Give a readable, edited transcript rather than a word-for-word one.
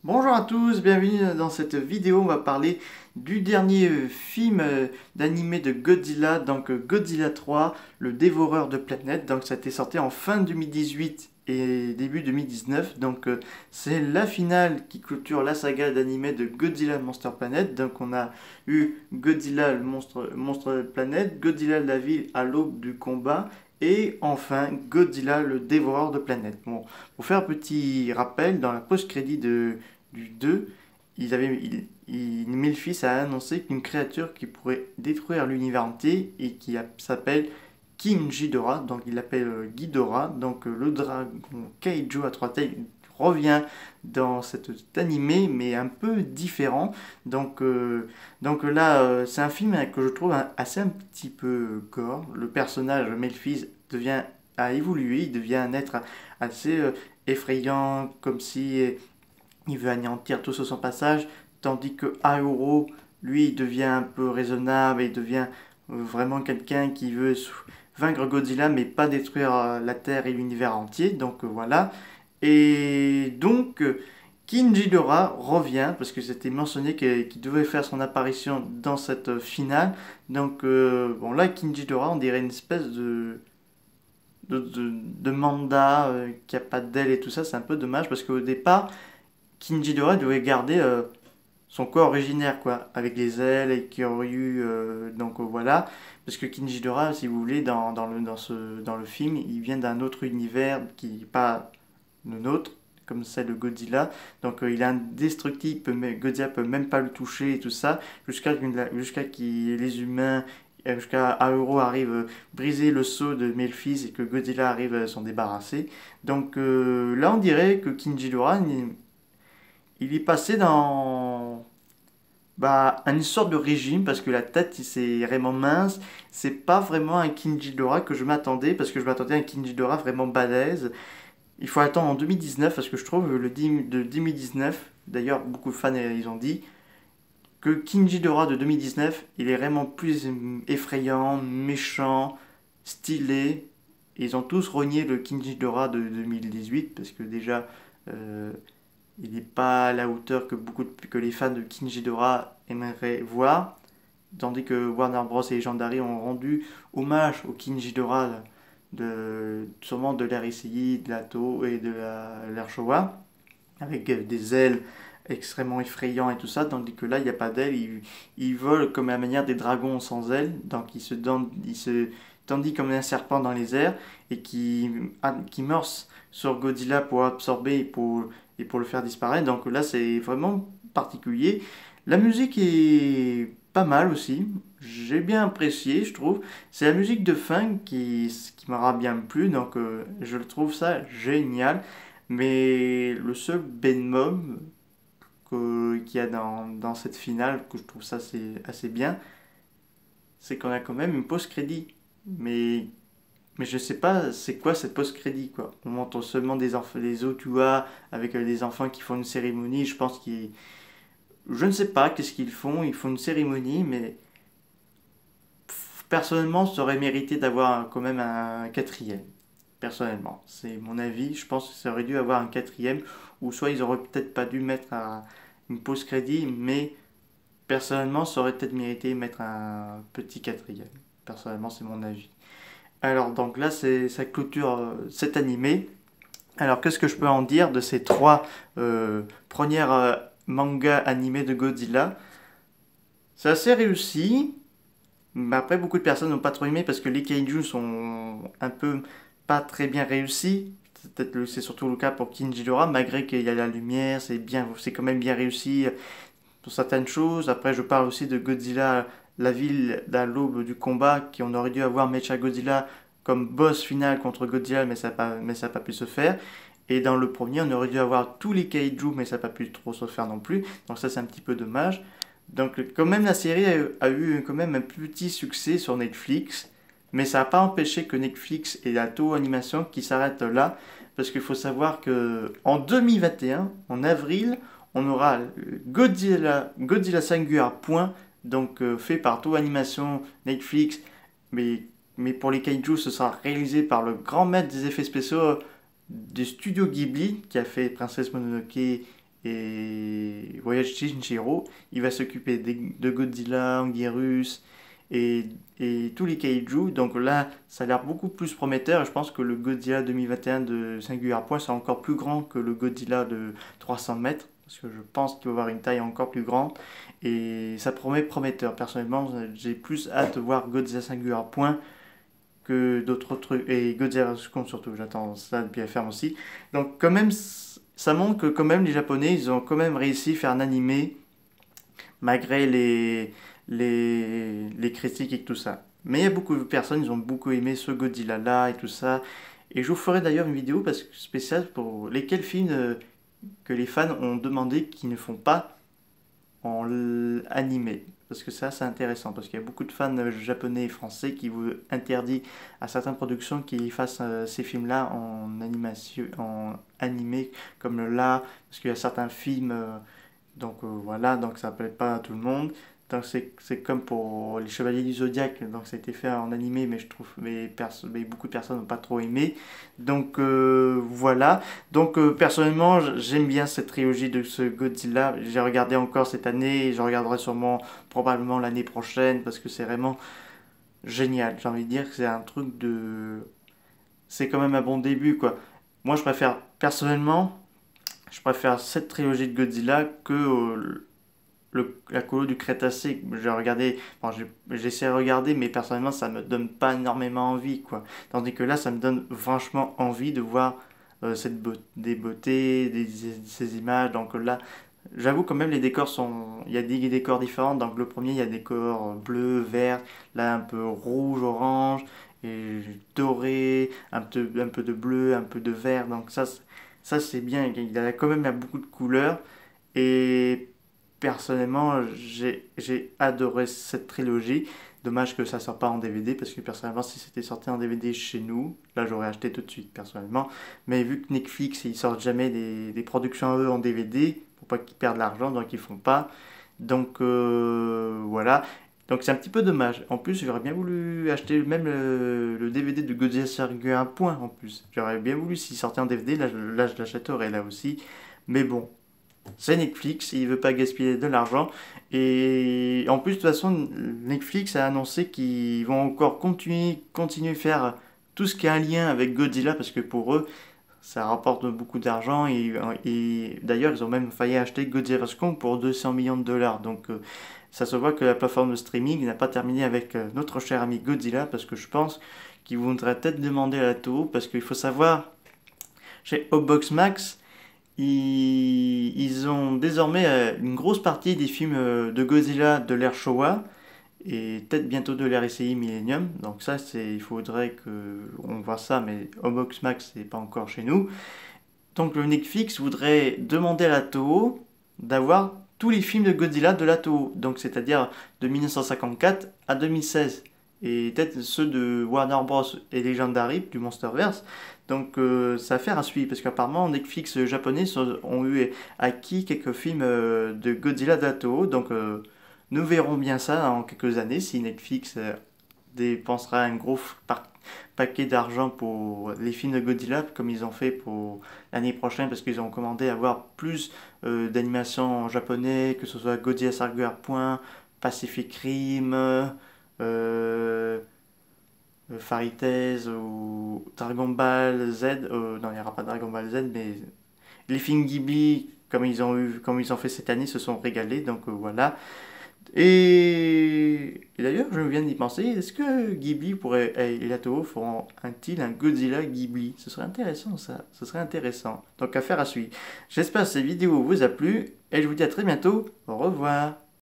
Bonjour à tous, bienvenue dans cette vidéo. On va parler du dernier film d'animé de Godzilla, donc Godzilla 3, le dévoreur de planètes. Donc ça a été sorti en fin 2018 et début 2019. Donc c'est la finale qui clôture la saga d'animé de Godzilla Monster Planet. Donc on a eu Godzilla le monstre planète, Godzilla la ville à l'aube du combat. Et enfin, Godzilla, le dévoreur de planètes. Bon, pour faire un petit rappel, dans la post-crédit du 2, Melphis a annoncé qu'une créature qui pourrait détruire l'univers entier et qui s'appelle King Ghidorah, donc il l'appelle Ghidorah, donc le dragon kaiju à trois têtes revient dans cet animé mais un peu différent. Donc là c'est un film que je trouve assez un petit peu gore. Le personnage Melphis a évolué, il devient un être assez effrayant, comme si il veut anéantir tout sur son passage, tandis que Auro, lui, il devient un peu raisonnable, il devient vraiment quelqu'un qui veut vaincre Godzilla, mais pas détruire la Terre et l'univers entier, donc voilà. Et donc, King Ghidorah revient, parce que c'était mentionné qu'il devait faire son apparition dans cette finale, donc bon là, King Ghidorah, on dirait une espèce de manda qui a pas d'aile et tout ça, c'est un peu dommage, parce qu'au départ, Ghidorah devait garder son corps originaire, quoi, avec les ailes et qui aurait eu. Donc voilà, parce que Ghidorah, si vous voulez, dans le film, il vient d'un autre univers qui n'est pas le nôtre, comme celle de Godzilla. Donc il est indestructible, Godzilla peut même pas le toucher et tout ça, jusqu'à que les humains. Jusqu'à Auro arrive briser le sceau de Melphis et que Godzilla arrive à s'en débarrasser. Donc là, on dirait que Ghidorah, il est passé dans une sorte de régime parce que la tête c'est vraiment mince. C'est pas vraiment un King Ghidorah que je m'attendais parce que je m'attendais à un King Ghidorah vraiment balèze. Il faut attendre en 2019 parce que je trouve le de 2019, d'ailleurs beaucoup de fans ils ont dit que King Ghidorah de 2019 il est vraiment plus effrayant, méchant, stylé. Ils ont tous renié le King Ghidorah de 2018 parce que déjà euh, il n'est pas à la hauteur que les fans de King Ghidorah aimeraient voir, tandis que Warner Bros et Legendary ont rendu hommage au King Ghidorah sûrement de l'ère Issei, de la Toho et de l'ère Showa, avec des ailes extrêmement effrayants et tout ça, tandis que là il n'y a pas d'ailes, il vole comme à la manière des dragons sans ailes, donc il se tandis comme un serpent dans les airs et qui morse sur Godzilla pour absorber et pour le faire disparaître. Donc là, c'est vraiment particulier. La musique est pas mal aussi. J'ai bien apprécié, je trouve. C'est la musique de fin qui m'aura bien plu, donc je trouve ça génial. Mais le seul bémol qu'il y a dans cette finale, que je trouve ça assez bien, c'est qu'on a quand même une pause crédit. Mais mais je sais pas c'est quoi cette post-crédit quoi. On montre seulement des enfants, des OTUA avec des enfants qui font une cérémonie. Je pense qu'ils, je ne sais pas qu'est-ce qu'ils font. Ils font une cérémonie, mais personnellement, ça aurait mérité d'avoir quand même un quatrième. Personnellement, c'est mon avis. Je pense que ça aurait dû avoir un quatrième, ou soit ils auraient peut-être pas dû mettre une post-crédit, mais personnellement, ça aurait peut-être mérité de mettre un petit quatrième. Personnellement, c'est mon avis. Alors donc là, ça clôture cet animé. Alors qu'est-ce que je peux en dire de ces trois premières mangas animés de Godzilla? C'est assez réussi, mais après beaucoup de personnes n'ont pas trop aimé parce que les kaiju sont un peu pas très bien réussis. C'est surtout le cas pour King Ghidorah, malgré qu'il y a la lumière, c'est quand même bien réussi pour certaines choses. Après, je parle aussi de Godzilla, la ville à l'aube du combat, qui on aurait dû avoir Mechagodzilla comme boss final contre Godzilla, mais ça n'a pas pu se faire. Et dans le premier, on aurait dû avoir tous les kaiju, mais ça n'a pas pu trop se faire non plus. Donc ça, c'est un petit peu dommage. Donc quand même, la série a eu quand même un petit succès sur Netflix, mais ça n'a pas empêché que Netflix et la Toho Animation qui s'arrêtent là, parce qu'il faut savoir que en 2021, en avril, on aura Godzilla Singular Point, donc fait par Toho Animation, Netflix, mais pour les kaiju, ce sera réalisé par le grand maître des effets spéciaux des studios Ghibli, qui a fait Princesse Mononoke et Voyage Shinjiro. Il va s'occuper de Godzilla, Anguirus et tous les kaiju. Donc là, ça a l'air beaucoup plus prometteur. Et je pense que le Godzilla 2021 de Singular Point sera encore plus grand que le Godzilla de 300 mètres. Parce que je pense qu'il va avoir une taille encore plus grande. Et ça promet prometteur. Personnellement, j'ai plus hâte de voir Godzilla Singular Point que d'autres trucs. Et Godzilla vs Kong surtout, j'attends ça de bien faire aussi. Donc quand même, ça montre que quand même les Japonais, ils ont quand même réussi à faire un animé malgré les critiques et tout ça. Mais il y a beaucoup de personnes, ils ont beaucoup aimé ce Godzilla là et tout ça. Et je vous ferai d'ailleurs une vidéo parce que spéciale pour lesquels films que les fans ont demandé qu'ils ne font pas en animé. Parce que ça, c'est intéressant. Parce qu'il y a beaucoup de fans japonais et français qui vous interdisent à certaines productions qu'ils fassent ces films-là en animation, en animé, comme là. Parce qu'il y a certains films, voilà, donc ça ne plaît pas à tout le monde. Donc c'est comme pour les Chevaliers du Zodiaque, donc ça a été fait en animé, mais je trouve mais beaucoup de personnes n'ont pas trop aimé. Donc voilà. Donc personnellement, j'aime bien cette trilogie de ce Godzilla. J'ai regardé encore cette année, et je regarderai sûrement probablement l'année prochaine parce que c'est vraiment génial. J'ai envie de dire que c'est un truc de, c'est quand même un bon début quoi. Moi, je préfère personnellement, je préfère cette trilogie de Godzilla que la colo du Crétacé. J'ai regardé, bon, j'essaie de regarder, mais personnellement, ça me donne pas énormément envie, quoi. Tandis que là, ça me donne franchement envie de voir des beautés, ces images. Donc là, j'avoue quand même, les décors sont, il y a des décors différents. Donc le premier, il y a des décors bleu, vert, là un peu rouge, orange, et doré, un peu de bleu, un peu de vert. Donc ça c'est bien. Il y a quand même beaucoup de couleurs. Et personnellement, j'ai adoré cette trilogie. Dommage que ça sort pas en DVD parce que personnellement, si c'était sorti en DVD chez nous, là j'aurais acheté tout de suite personnellement. Mais vu que Netflix ils sortent jamais des productions à eux en DVD pour pas qu'ils perdent l'argent, donc ils font pas. Donc voilà. Donc c'est un petit peu dommage. En plus, j'aurais bien voulu acheter même le DVD de Godzilla Sirgu 1 point en plus. J'aurais bien voulu s'il sortait en DVD, là je l'achèterais là aussi. Mais bon, c'est Netflix, il veut pas gaspiller de l'argent. Et en plus, de toute façon, Netflix a annoncé qu'ils vont encore continuer à faire tout ce qui a un lien avec Godzilla parce que pour eux, ça rapporte beaucoup d'argent. Et d'ailleurs, ils ont même failli acheter Godzilla vs Kong pour 200 millions de dollars. Donc, ça se voit que la plateforme de streaming n'a pas terminé avec notre cher ami Godzilla parce que je pense qu'ils voudraient peut-être demander à la Toho parce qu'il faut savoir, chez Obox Max, ils ont désormais une grosse partie des films de Godzilla de l'ère Showa et peut-être bientôt de l'ère SCI Millennium. Donc ça, il faudrait que on voit ça, mais Homox Max, c'est pas encore chez nous. Donc le Netflix voudrait demander à la Toho d'avoir tous les films de Godzilla de la Toho, donc c'est-à-dire de 1954 à 2016 et peut-être ceux de Warner Bros et Legendary du Monsterverse. Donc ça va faire un suivi parce qu'apparemment Netflix japonais ont eu acquis quelques films de Godzilla de la Toho. Donc nous verrons bien ça en quelques années si Netflix dépensera un gros paquet d'argent pour les films de Godzilla comme ils ont fait pour l'année prochaine parce qu'ils ont commandé avoir plus d'animation en japonais, que ce soit Godzilla Saga Point, Pacific Rim, Fairy Tail ou Dragon Ball Z. Non, il n'y aura pas Dragon Ball Z, mais les films Ghibli, comme ils ont fait cette année, se sont régalés. Donc voilà. Et d'ailleurs, je viens d'y penser, est-ce que Ghibli et la Toho feront un Godzilla Ghibli? Ce serait intéressant ça, ce serait intéressant. Donc affaire à suivre. J'espère que cette vidéo vous a plu et je vous dis à très bientôt. Au revoir.